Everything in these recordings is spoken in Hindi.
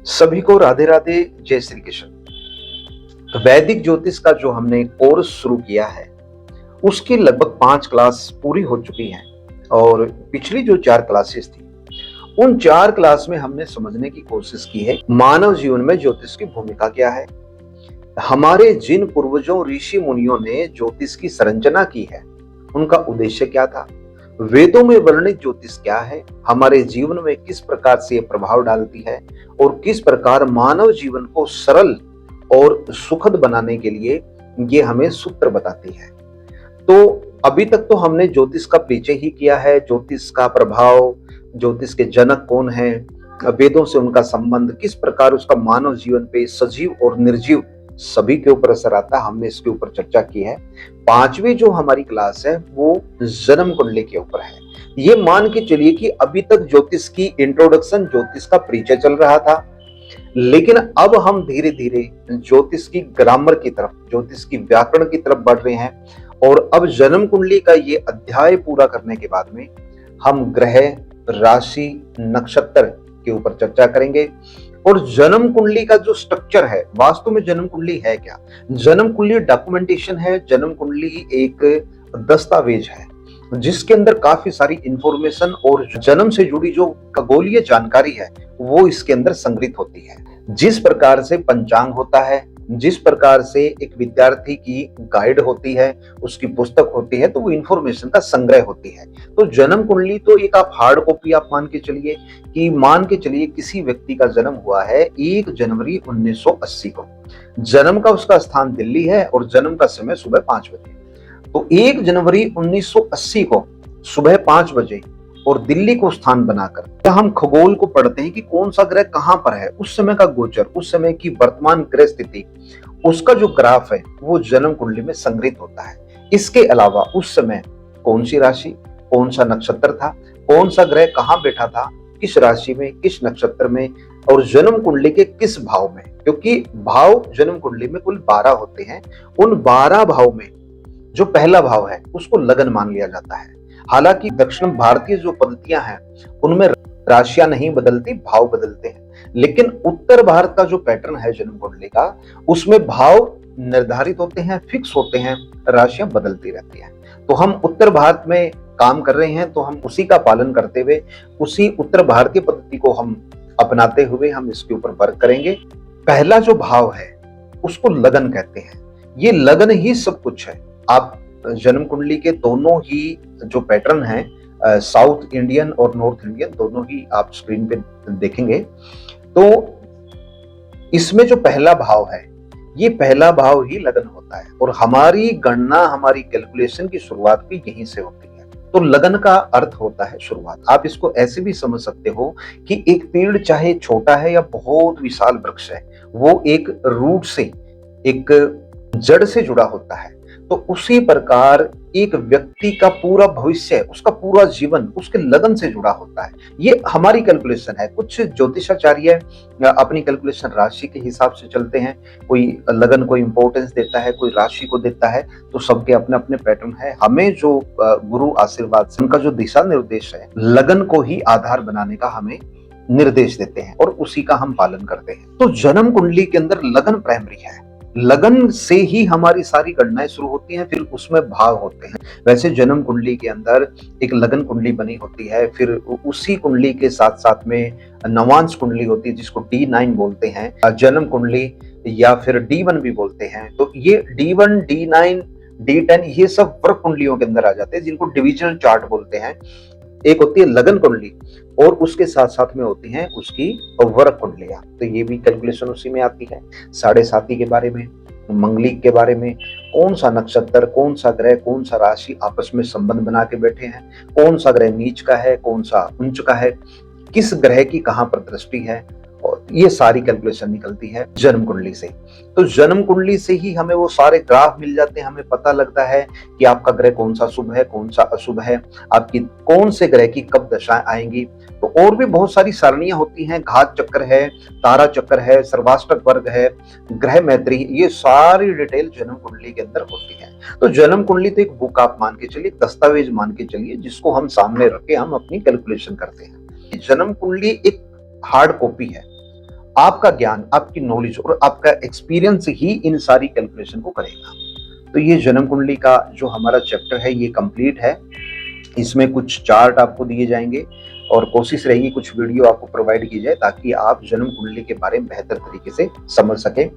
सभी को राधे राधे, जय श्री कृष्ण। वैदिक ज्योतिष का जो हमने कोर्स शुरू किया है उसकी लगभग 5 क्लास पूरी हो चुकी हैं। और पिछली जो 4 क्लासेस थी उन 4 क्लास में हमने समझने की कोशिश की है मानव जीवन में ज्योतिष की भूमिका क्या है। हमारे जिन पूर्वजों ऋषि मुनियों ने ज्योतिष की संरचना की है उनका उद्देश्य क्या था, वेदों में वर्णित ज्योतिष क्या है, हमारे जीवन में किस प्रकार से यह प्रभाव डालती है और किस प्रकार मानव जीवन को सरल और सुखद बनाने के लिए ये हमें सूत्र बताती है। तो अभी तक तो हमने ज्योतिष का परिचय ही किया है, ज्योतिष का प्रभाव, ज्योतिष के जनक कौन है, वेदों से उनका संबंध, किस प्रकार उसका मानव जीवन पे सजीव और निर्जीव सभी के ऊपर असर आता है, हमने इसके ऊपर चर्चा की है। 5वीं जो हमारी क्लास है वो जन्म कुंडली के ऊपर है। ये मान के चलिए कि अभी तक ज्योतिष की इंट्रोडक्शन, ज्योतिष का परिचय चल रहा था, लेकिन अब हम धीरे धीरे ज्योतिष की ग्रामर की तरफ, ज्योतिष की व्याकरण की तरफ बढ़ रहे हैं। और अब जन्म कुंडली का ये अध्याय पूरा करने के बाद में हम ग्रह, राशि, नक्षत्र के ऊपर चर्चा करेंगे। और जन्म कुंडली का जो स्ट्रक्चर है, वास्तव में जन्म कुंडली है क्या? जन्म कुंडली डॉक्यूमेंटेशन है, जन्म कुंडली एक दस्तावेज है जिसके अंदर काफी सारी इंफॉर्मेशन और जन्म से जुड़ी जो खगोलीय जानकारी है वो इसके अंदर संग्रहित होती है। जिस प्रकार से पंचांग होता है, जिस प्रकार से एक विद्यार्थी की गाइड होती है, उसकी पुस्तक होती है, तो वो इंफॉर्मेशन का संग्रह होती है। तो जन्म कुंडली तो एक आप हार्ड कॉपी आप मान के चलिए कि किसी व्यक्ति का जन्म हुआ है 1 जनवरी 1980 को, जन्म का उसका स्थान दिल्ली है और जन्म का समय सुबह 5 बजे। तो 1 जनवरी 1980 को सुबह 5 बजे और दिल्ली को स्थान बनाकर जब हम खगोल को पढ़ते हैं कि कौन सा ग्रह कहां पर है, उस समय का गोचर, उस समय की वर्तमान ग्रह स्थिति, उसका जो ग्राफ है वो जन्म कुंडली में संग्रहित होता है। इसके अलावा उस समय कौन सी राशि, कौन सा नक्षत्र था, कौन सा ग्रह कहां बैठा था, किस राशि में, किस नक्षत्र में, और जन्म कुंडली के किस भाव में, क्योंकि भाव जन्म कुंडली में कुल 12 होते हैं। उन 12 भाव में जो पहला भाव है उसको लगन मान लिया जाता है। हालांकि दक्षिण भारतीय जो पद्धतियां हैं उनमें राशियां नहीं बदलती, भाव बदलते हैं, लेकिन उत्तर भारत का जो पैटर्न है जन्म कुंडली का, उसमें भाव निर्धारित होते हैं, फिक्स होते हैं, राशियां बदलती रहती हैं। तो हम उत्तर भारत में काम कर रहे हैं तो हम उसी का पालन करते हुए, उसी उत्तर भारतीय पद्धति को हम अपनाते हुए हम इसके ऊपर वर्क करेंगे। पहला जो भाव है उसको लगन कहते हैं। ये लगन ही सब कुछ है। आप जन्म कुंडली के दोनों ही जो पैटर्न है, साउथ इंडियन और नॉर्थ इंडियन, दोनों ही आप स्क्रीन पे देखेंगे। तो इसमें जो पहला भाव है ये पहला भाव ही लगन होता है और हमारी गणना, हमारी कैलकुलेशन की शुरुआत भी यहीं से होती है। तो लगन का अर्थ होता है शुरुआत। आप इसको ऐसे भी समझ सकते हो कि एक पेड़ चाहे छोटा है या बहुत विशाल वृक्ष है, वो एक रूट से, एक जड़ से जुड़ा होता है। तो उसी प्रकार एक व्यक्ति का पूरा भविष्य, उसका पूरा जीवन उसके लगन से जुड़ा होता है। ये हमारी कैलकुलेशन है। कुछ ज्योतिषाचार्य अपनी कैलकुलेशन राशि के हिसाब से चलते हैं, कोई लगन को इंपॉर्टेंस देता है, कोई राशि को देता है, तो सबके अपने अपने पैटर्न है। हमें जो गुरु आशीर्वाद से उनका जो दिशा निर्देश है, लगन को ही आधार बनाने का हमें निर्देश देते हैं और उसी का हम पालन करते हैं। तो जन्म कुंडली के अंदर लगन प्राइमरी है। लगन से ही हमारी सारी गणनाएं शुरू होती हैं, फिर उसमें भाव होते हैं। वैसे जन्म कुंडली के अंदर एक लगन कुंडली बनी होती है, फिर उसी कुंडली के साथ साथ में नवांश कुंडली होती है जिसको D9 बोलते हैं, जन्म कुंडली या फिर D1 भी बोलते हैं। तो ये D1, D9, D10 ये सब वर्ग कुंडलियों के अंदर आ जाते हैं जिनको डिविजनल चार्ट बोलते हैं। एक होती है लगन कुंडली और उसके साथ साथ में होती हैं उसकी वर्ग कुंडलियां, तो ये भी कैलकुलेशन उसी में आती है। साढ़े साथी के बारे में, मंगलिक के बारे में, कौन सा नक्षत्र, कौन सा ग्रह, कौन सा राशि आपस में संबंध बना के बैठे हैं, कौन सा ग्रह नीच का है, कौन सा उच्च का है, किस ग्रह की कहां पर दृष्टि है, और ये सारी कैलकुलेशन निकलती है जन्म कुंडली से। तो जन्म कुंडली से ही हमें वो सारे ग्राफ मिल जाते हैं, हमें पता लगता है कि आपका ग्रह कौन सा शुभ है, कौन सा अशुभ है, आपकी कौन से ग्रह की कब दशाएं आएंगी। तो और भी बहुत सारी सारणियां होती हैं, घात चक्र है, तारा चक्र है, सर्वाष्टक वर्ग है, ग्रह मैत्री, ये सारी डिटेल जन्म कुंडली के अंदर होती है। तो जन्म कुंडली तो एक बुक आप मान के चलिए, दस्तावेज मान के चलिए, जिसको हम सामने रख के हम अपनी कैलकुलेशन करते हैं। जन्म कुंडली एक हार्ड कॉपी है आपका ज्ञान, आपकी नॉलेज और आपका एक्सपीरियंस ही इन सारी कैलकुलेशन को करेगा। तो ये जन्म कुंडली का जो हमारा चैप्टर है ये कंप्लीट है। इसमें कुछ चार्ट आपको दिए जाएंगे और कोशिश रहेगी कुछ वीडियो आपको प्रोवाइड की जाए ताकि आप जन्म कुंडली के बारे में बेहतर तरीके से समझ सकें।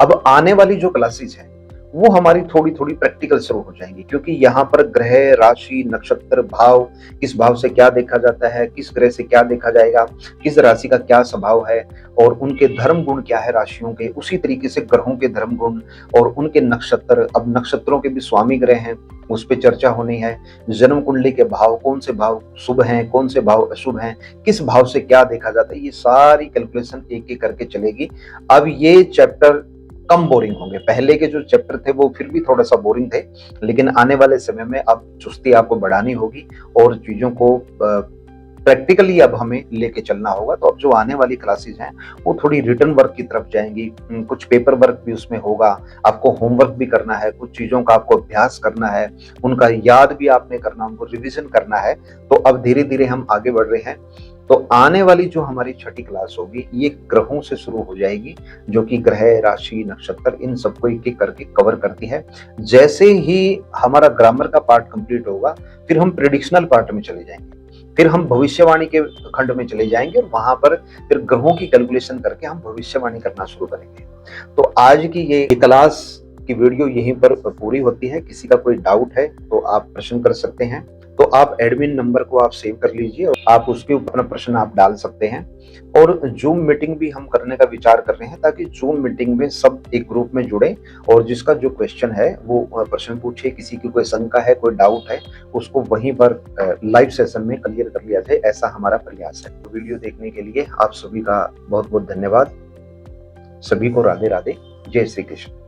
अब आने वाली जो क्लासेस हैं वो हमारी थोड़ी थोड़ी प्रैक्टिकल शुरू हो जाएंगी, क्योंकि यहाँ पर ग्रह, राशि, नक्षत्र, भाव, किस भाव से क्या देखा जाता है, किस ग्रह से क्या देखा जाएगा, किस राशि का क्या स्वभाव है और उनके धर्म गुण क्या है राशियों के, उसी तरीके से ग्रहों के धर्म गुण और उनके नक्षत्र। अब नक्षत्रों के भी स्वामी ग्रह हैं, उस पर चर्चा होनी है। जन्म कुंडली के भाव, कौन से भाव शुभ हैं, कौन से भाव अशुभ हैं, किस भाव से क्या देखा जाता है, ये सारी कैलकुलेशन एक एक करके चलेगी। अब ये चैप्टर कम बोरिंग होंगे। पहले के जो चैप्टर थे वो फिर भी थोड़ा सा बोरिंग थे, लेकिन आने वाले समय में अब चुस्ती आपको बढ़ानी होगी और चीजों को प्रैक्टिकली अब हमें लेके चलना होगा। तो अब जो आने वाली क्लासेस हैं वो थोड़ी रिटर्न वर्क की तरफ जाएंगी, कुछ पेपर वर्क भी उसमें होगा, आपको होमवर्क भी करना है, कुछ चीजों का आपको अभ्यास करना है, उनका याद भी आपने करना, उनको रिविजन करना है। तो अब धीरे धीरे हम आगे बढ़ रहे हैं। तो आने वाली जो हमारी छठी क्लास होगी ये ग्रहों से शुरू हो जाएगी, जो कि ग्रह, राशि, नक्षत्र इन सबको एक एक करके कवर करती है। जैसे ही हमारा ग्रामर का पार्ट कंप्लीट होगा फिर हम प्रिडिक्शनल पार्ट में चले जाएंगे, फिर हम भविष्यवाणी के खंड में चले जाएंगे और वहां पर फिर ग्रहों की कैलकुलेशन करके हम भविष्यवाणी करना शुरू करेंगे। तो आज की ये क्लास की वीडियो यहीं पर पूरी होती है। किसी का कोई डाउट है तो आप प्रश्न कर सकते हैं। तो आप एडमिन नंबर को आप सेव कर लीजिए और आप उसके ऊपर अपना प्रश्न आप डाल सकते हैं। और जूम मीटिंग भी हम करने का विचार कर रहे हैं ताकि जूम मीटिंग में सब एक ग्रुप में जुड़े और जिसका जो क्वेश्चन है वो प्रश्न पूछे, किसी की कोई शंका है, कोई डाउट है, उसको वहीं पर लाइव सेशन में क्लियर कर लिया जाए, ऐसा हमारा प्रयास है। तो वीडियो देखने के लिए आप सभी का बहुत बहुत धन्यवाद। सभी को राधे राधे, जय श्री कृष्ण।